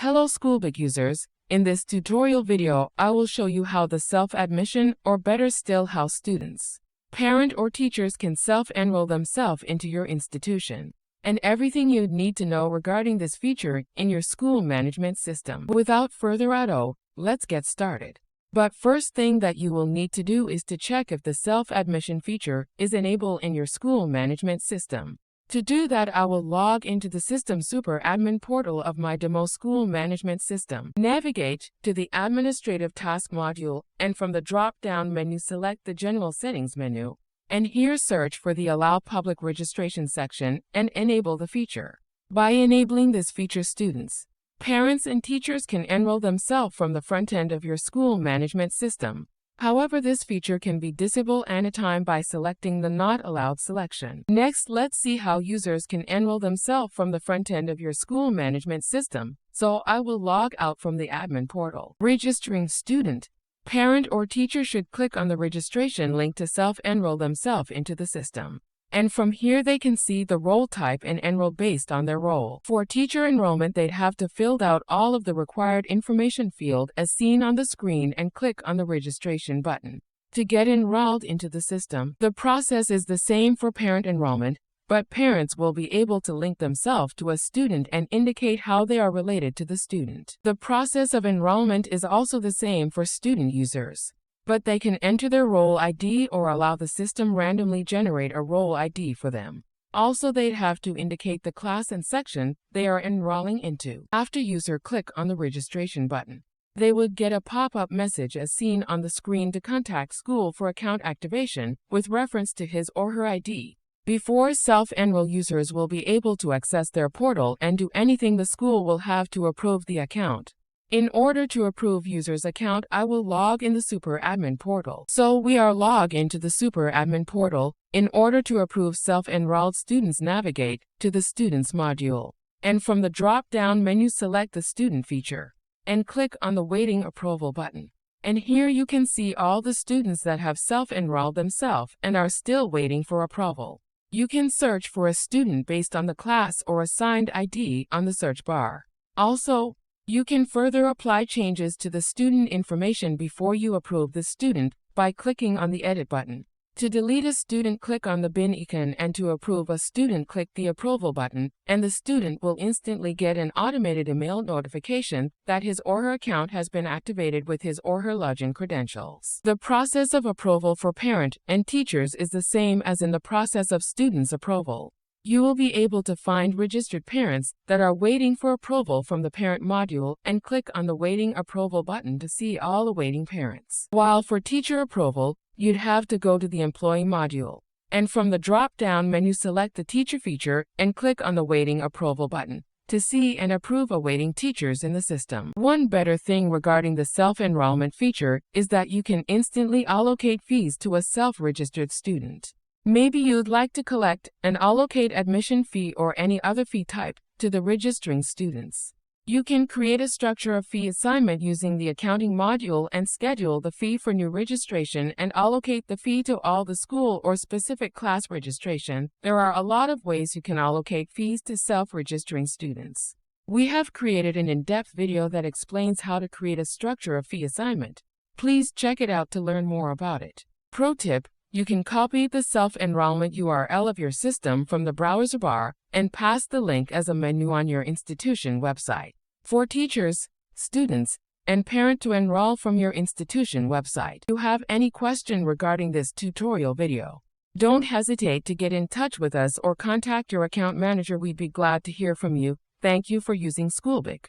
Hello Schoolbic users, in this tutorial video I will show you how the self-admission, or better still how students, parent or teachers can self-enroll themselves into your institution, and everything you'd need to know regarding this feature in your school management system. Without further ado, let's get started. But first thing that you will need to do is to check if the self-admission feature is enabled in your school management system. To do that, I will log into the System Super Admin portal of my demo school management system. Navigate to the Administrative Task module, and from the drop-down menu select the General Settings menu, and here search for the Allow Public Registration section and enable the feature. By enabling this feature, students, parents, and teachers can enroll themselves from the front end of your school management system. However, this feature can be disabled anytime by selecting the Not Allowed selection. Next, let's see how users can enroll themselves from the front end of your school management system. So I will log out from the admin portal. Registering student, parent, or teacher should click on the registration link to self-enroll themselves into the system. And from here they can see the role type and enroll based on their role. For teacher enrollment, they'd have to fill out all of the required information field as seen on the screen and click on the registration button to get enrolled into the system. The process is the same for parent enrollment, but parents will be able to link themselves to a student and indicate how they are related to the student. The process of enrollment is also the same for student users, but they can enter their role ID or allow the system randomly generate a role ID for them. Also, they'd have to indicate the class and section they are enrolling into. After user click on the registration button, they would get a pop-up message as seen on the screen to contact school for account activation with reference to his or her ID. Before self-enroll, users will be able to access their portal and do anything. The school will have to approve the account. In order to approve user's account, I will log in the Super Admin portal. So we are logged into the Super Admin portal. In order to approve self-enrolled students, navigate to the Students module, and from the drop-down menu select the Student feature, and click on the Waiting Approval button. And here you can see all the students that have self-enrolled themselves and are still waiting for approval. You can search for a student based on the class or assigned ID on the search bar. Also, you can further apply changes to the student information before you approve the student by clicking on the Edit button. To delete a student, click on the bin icon, and to approve a student, click the Approval button, and the student will instantly get an automated email notification that his or her account has been activated with his or her login credentials. The process of approval for parent and teachers is the same as in the process of students' approval. You will be able to find registered parents that are waiting for approval from the Parent module and click on the Waiting Approval button to see all awaiting parents. While for teacher approval, you'd have to go to the Employee module, and from the drop-down menu select the Teacher feature and click on the Waiting Approval button to see and approve awaiting teachers in the system. One better thing regarding the self-enrollment feature is that you can instantly allocate fees to a self-registered student. Maybe you'd like to collect and allocate admission fee or any other fee type to the registering students. You can create a structure of fee assignment using the Accounting module and schedule the fee for new registration and allocate the fee to all the school or specific class registration. There are a lot of ways you can allocate fees to self-registering students. We have created an in-depth video that explains how to create a structure of fee assignment. Please check it out to learn more about it. Pro tip: you can copy the self-enrollment URL of your system from the browser bar and paste the link as a menu on your institution website for teachers, students, and parents to enroll from your institution website. If you have any question regarding this tutorial video, don't hesitate to get in touch with us or contact your account manager. We'd be glad to hear from you. Thank you for using Schoolbic.